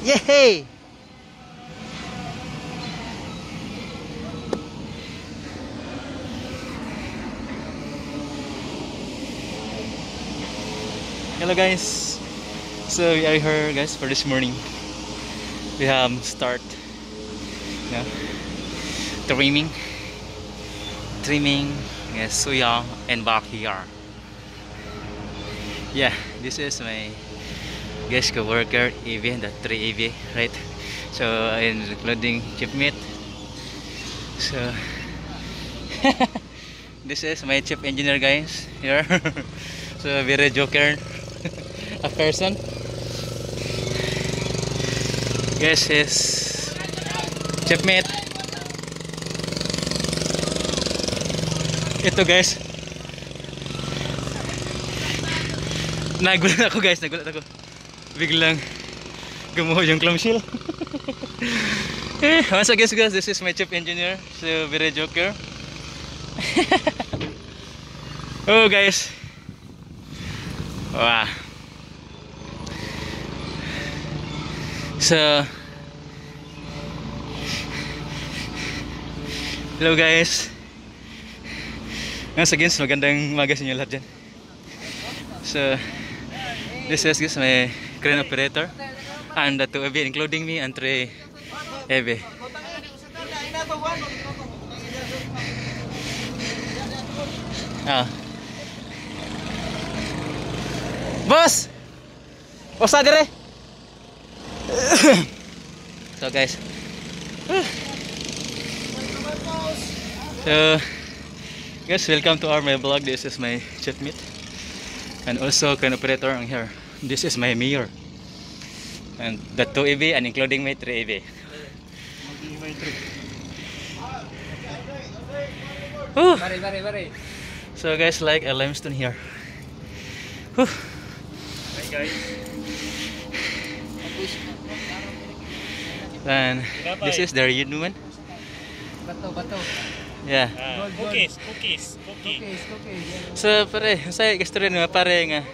Yay! Hello guys. So we are here guys for this morning. We have start trimming. Yes, suya and back here. Yeah, this is my guest co-worker EV, the 3 EV, right? So including chief mate. So this is my chief engineer guys here. So very joker a person. Yes, his chief mate. Ito guys, nagulat ako guys, biglang gumuho yung clamshell. Once again guys, this is my chief engineer, so very joker. Oh guys, wow. So hello guys. Once again, magandang umaga sa inyo lahat dyan. So this is guys my crane operator and the 2 EV including me and 3 EV. Boss! Osa dire! So guys, so guys, welcome to my vlog. This is my chief mate and also crane operator on here. This is my mayor and the 2 EV and including my 3 EV. So guys, like a limestone here. Hi guys. And this is the reunion. Bato. Yeah. Cookies. So pare, saya gusto rin pare nga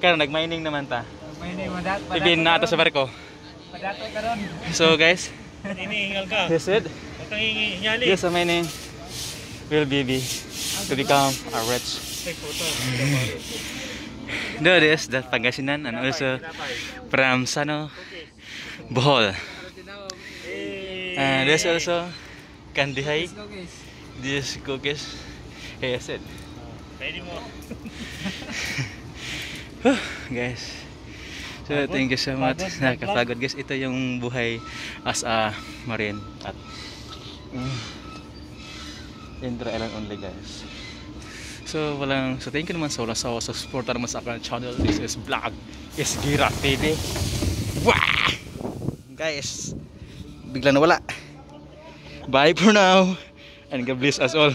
karon nag-mining naman ta. Mining madat. Ibin na ato sa barko. Padato karon. So guys, Hinihingal ka. this it. Bakang hinyali. Yes, mining will be to become a rich. Take photo. No, this that Pangasinan and also from Sano, Bohol. And there's also Kandihay. This cookies. Hey, I said. Ready mo. Guys. So thank you so much. Nakapagod guys. Ito yung buhay as a marine at Indra Island only guys. So thank you naman sa walang sawa sa supporter naman sa aking channel. This is vlog is Gira TV. Wah! Guys, bigla nawala. Bye for now and God bless us all.